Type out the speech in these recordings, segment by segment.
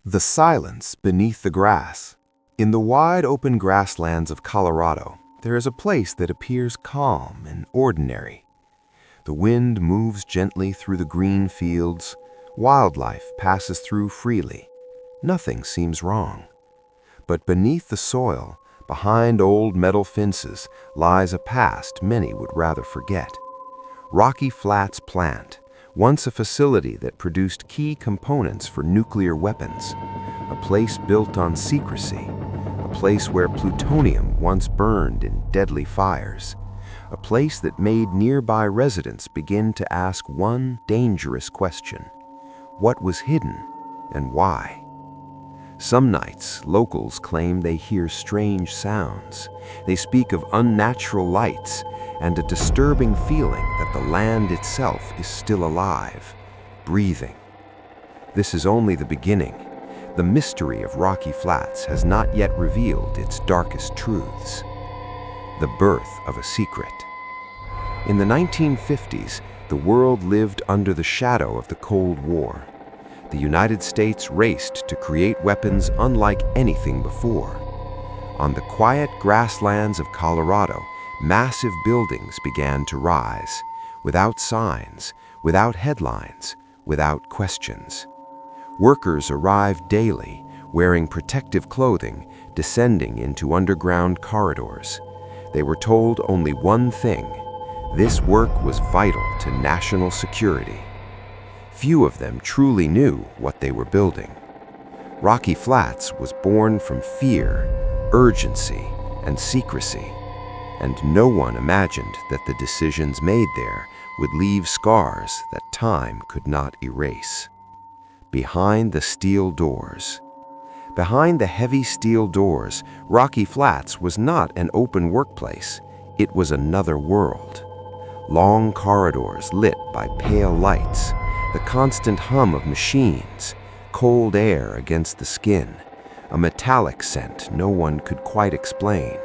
The silence beneath the grass. In the wide open grasslands of Colorado, there is a place that appears calm and ordinary. The wind moves gently through the green fields. Wildlife passes through freely. Nothing seems wrong. But beneath the soil, behind old metal fences, lies a past many would rather forget. Rocky Flats Plant, once a facility that produced key components for nuclear weapons, a place built on secrecy, a place where plutonium once burned in deadly fires, a place that made nearby residents begin to ask one dangerous question: what was hidden and why? Some nights, locals claim they hear strange sounds. They speak of unnatural lights and a disturbing feeling that the land itself is still alive, breathing. This is only the beginning. The mystery of Rocky Flats has not yet revealed its darkest truths. The birth of a secret. In the 1950s, the world lived under the shadow of the Cold War. The United States raced to create weapons unlike anything before. On the quiet grasslands of Colorado, massive buildings began to rise, without signs, without headlines, without questions. Workers arrived daily, wearing protective clothing, descending into underground corridors. They were told only one thing: this work was vital to national security. Few of them truly knew what they were building. Rocky Flats was born from fear, urgency, and secrecy, and no one imagined that the decisions made there would leave scars that time could not erase. Behind the steel doors. Behind the heavy steel doors, Rocky Flats was not an open workplace. It was another world. Long corridors lit by pale lights, the constant hum of machines, cold air against the skin, a metallic scent no one could quite explain.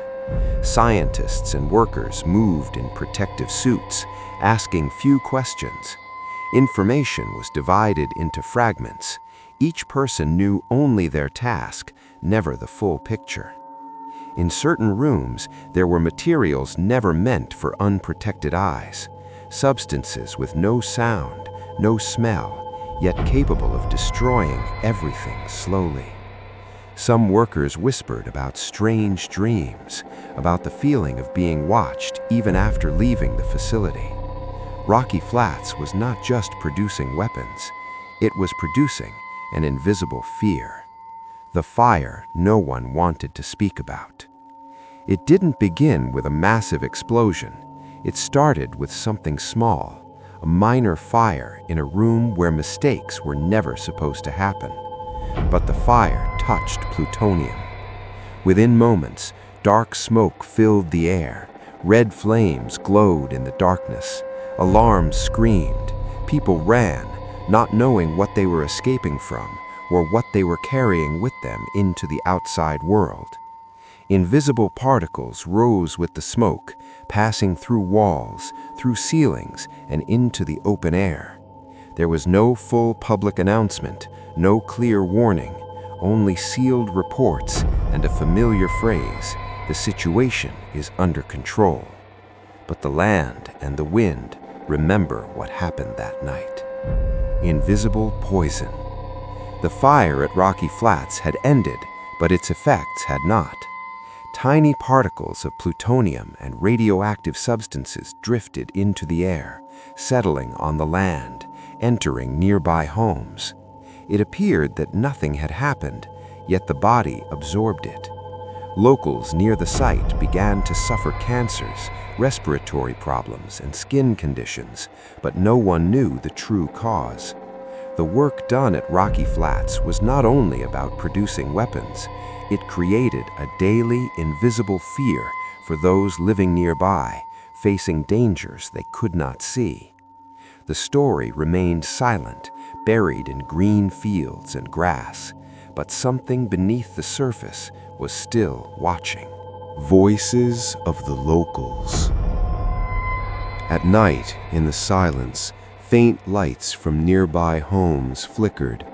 Scientists and workers moved in protective suits, asking few questions. Information was divided into fragments. Each person knew only their task, never the full picture. In certain rooms, there were materials never meant for unprotected eyes, substances with no sound, no smell, yet capable of destroying everything slowly. Some workers whispered about strange dreams, about the feeling of being watched even after leaving the facility. Rocky Flats was not just producing weapons, it was producing an invisible fear. The fire no one wanted to speak about. It didn't begin with a massive explosion. It started with something small, a minor fire in a room where mistakes were never supposed to happen. But the fire touched plutonium. Within moments, dark smoke filled the air. Red flames glowed in the darkness. Alarms screamed. People ran, not knowing what they were escaping from or what they were carrying with them into the outside world. Invisible particles rose with the smoke, passing through walls, through ceilings, and into the open air. There was no full public announcement, no clear warning, only sealed reports and a familiar phrase: the situation is under control. But the land and the wind remember what happened that night. Invisible poison. The fire at Rocky Flats had ended, but its effects had not. Tiny particles of plutonium and radioactive substances drifted into the air, settling on the land, entering nearby homes. It appeared that nothing had happened, yet the body absorbed it. Locals near the site began to suffer cancers, respiratory problems, and skin conditions, but no one knew the true cause. The work done at Rocky Flats was not only about producing weapons, it created a daily, invisible fear for those living nearby, facing dangers they could not see. The story remained silent, buried in green fields and grass, but something beneath the surface was still watching. Voices of the locals. At night, in the silence, faint lights from nearby homes flickered.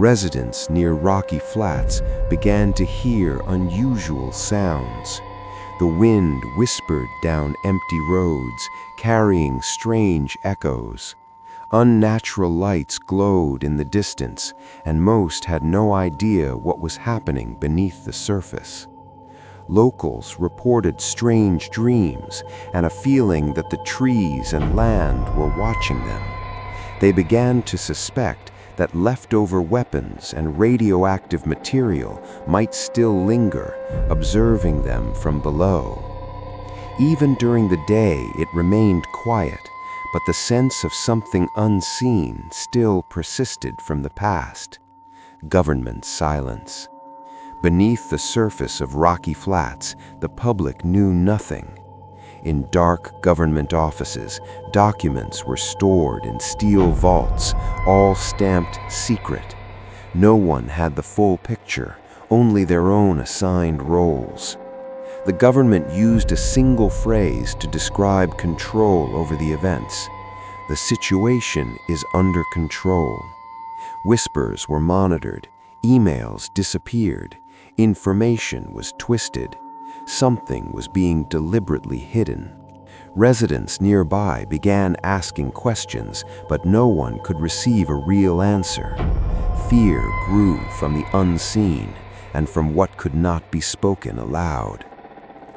Residents near Rocky Flats began to hear unusual sounds. The wind whispered down empty roads, carrying strange echoes. Unnatural lights glowed in the distance, and most had no idea what was happening beneath the surface. Locals reported strange dreams and a feeling that the trees and land were watching them. They began to suspect that leftover weapons and radioactive material might still linger, observing them from below. Even during the day, it remained quiet, but the sense of something unseen still persisted from the past. Government silence. Beneath the surface of Rocky Flats, the public knew nothing. In dark government offices, documents were stored in steel vaults, all stamped secret. No one had the full picture, only their own assigned roles. The government used a single phrase to describe control over the events. The situation is under control. Whispers were monitored, emails disappeared, information was twisted. Something was being deliberately hidden. Residents nearby began asking questions, but no one could receive a real answer. Fear grew from the unseen and from what could not be spoken aloud.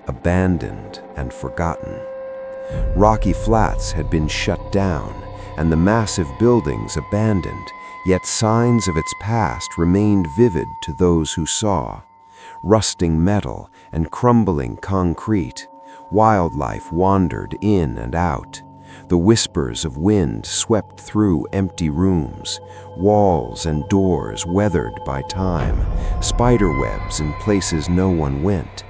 Abandoned and forgotten. Rocky Flats had been shut down, and the massive buildings abandoned, yet signs of its past remained vivid to those who saw. Rusting metal and crumbling concrete. Wildlife wandered in and out. The whispers of wind swept through empty rooms, walls and doors weathered by time, spiderwebs in places no one went.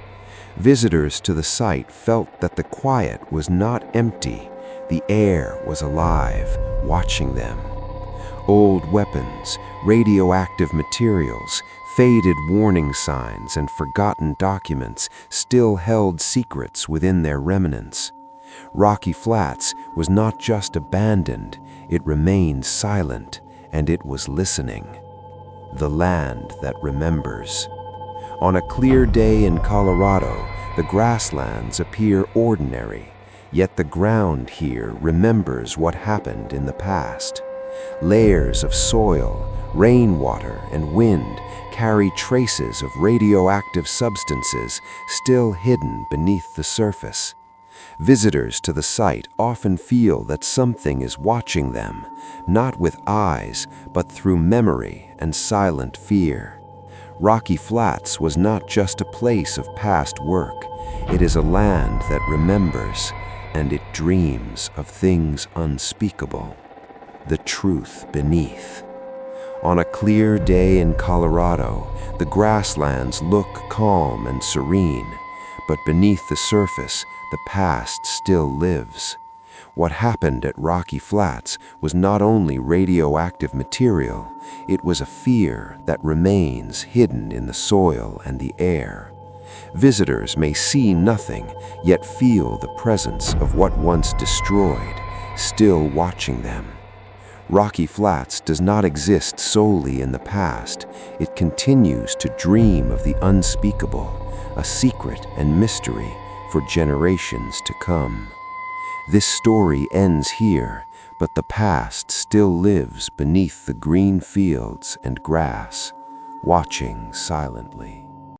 Visitors to the site felt that the quiet was not empty, the air was alive, watching them. Old weapons, radioactive materials, faded warning signs, and forgotten documents still held secrets within their remnants. Rocky Flats was not just abandoned, it remained silent, and it was listening. The land that remembers. On a clear day in Colorado, the grasslands appear ordinary, yet the ground here remembers what happened in the past. Layers of soil, rainwater, and wind carry traces of radioactive substances still hidden beneath the surface. Visitors to the site often feel that something is watching them, not with eyes, but through memory and silent fear. Rocky Flats was not just a place of past work. It is a land that remembers, and it dreams of things unspeakable. The truth beneath. On a clear day in Colorado, the grasslands look calm and serene, but beneath the surface, the past still lives. What happened at Rocky Flats was not only radioactive material, it was a fear that remains hidden in the soil and the air. Visitors may see nothing, yet feel the presence of what once destroyed, still watching them. Rocky Flats does not exist solely in the past. It continues to dream of the unspeakable, a secret and mystery for generations to come. This story ends here, but the past still lives beneath the green fields and grass, watching silently.